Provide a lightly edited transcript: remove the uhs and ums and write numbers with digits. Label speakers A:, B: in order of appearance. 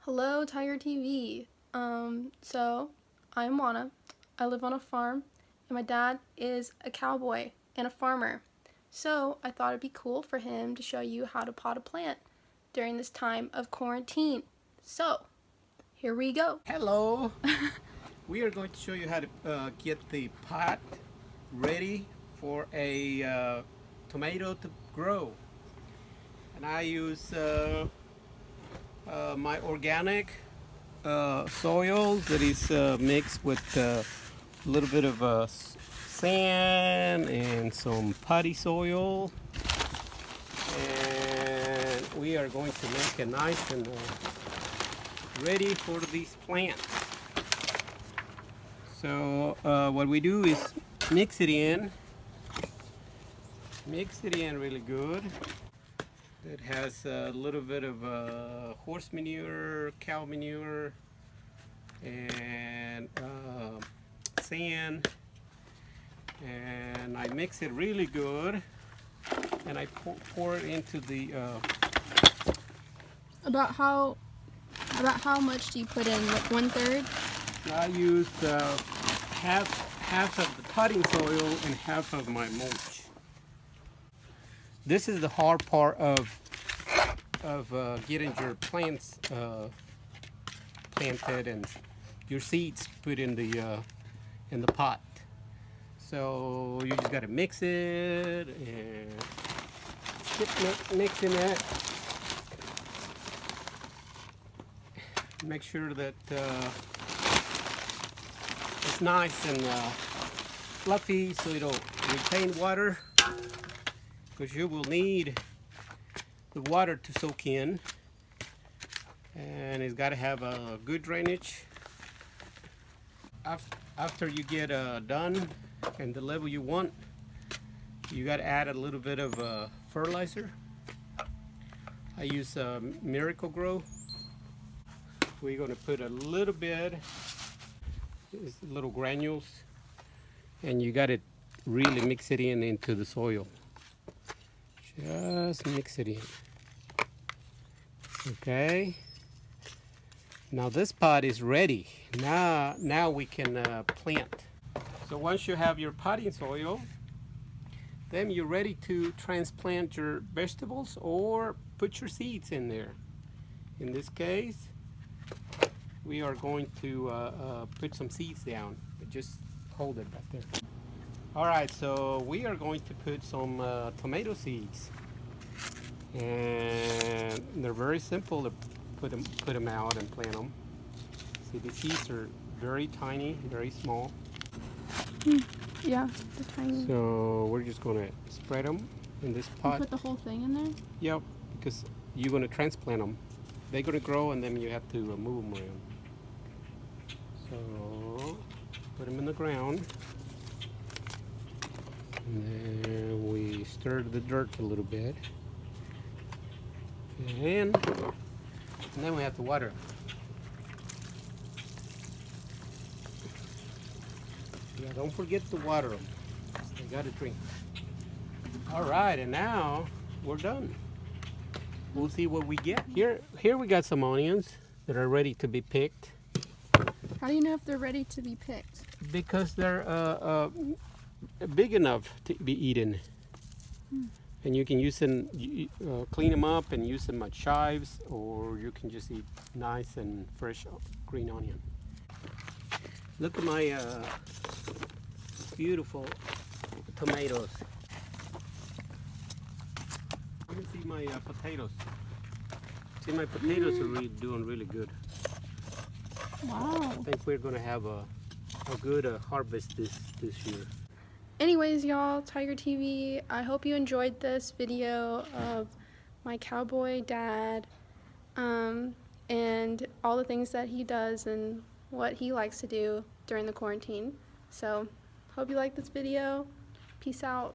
A: Hello, TigerTV. So I'm Juana. I live on a farm, and my dad is a cowboy and a farmer. So I thought it'd be cool for him to show you how to pot a plant during this time of quarantine. So here we go.
B: Hello! We are going to show you how to get the pot ready for a tomato to grow. And I use my organic soil that is mixed with a little bit of sand and some potty soil. And we are going to make it nice and ready for these plants. So what we do is mix it in really good. It has a little bit of horse manure, cow manure, and sand, and I mix it really good, and I pour it into the
A: About how much do you put in? Like 1/3?
B: I used half of the potting soil and half of my mulch. This is the hard part of getting your plants planted and your seeds put in the pot. So you just got to mix it and keep mixing it. Make sure that it's nice and fluffy so it'll retain water, because you will need the water to soak in, and it's got to have a good drainage. After you get done and the level you want, you got to add a little bit of fertilizer. I use Miracle Grow. We're going to put a little bit, little granules, and you got to really mix it into the soil. Just mix it in. Okay. Now this pot is ready. Now we can plant. So once you have your potting soil, then you're ready to transplant your vegetables or put your seeds in there. In this case, we are going to put some seeds down. Just hold it right there. All right, so we are going to put some tomato seeds, and they're very simple to put them out and plant them. See, the seeds are very tiny, very small.
A: Yeah, the tiny.
B: So we're just going to spread them in this pot.
A: Put the whole thing in there?
B: Yep, because you're going to transplant them. They're going to grow, and then you have to move them around. So put them in the ground, and then we stir the dirt a little bit, and then we have to water. Yeah, don't forget to water them. They got to drink. All right, and now we're done. We'll see what we get. Here we got some onions that are ready to be picked.
A: How do you know if they're ready to be picked?
B: Because they're big enough to be eaten. And you can use them, clean them up and use them as chives, or you can just eat nice and fresh green onion. Look at my beautiful tomatoes. Let me see my potatoes. See, my potatoes are really doing really good.
A: Wow.
B: I think we're gonna have a good harvest this year.
A: Anyways, y'all, TigerTV, I hope you enjoyed this video of my cowboy dad and all the things that he does and what he likes to do during the quarantine. So, hope you liked this video. Peace out.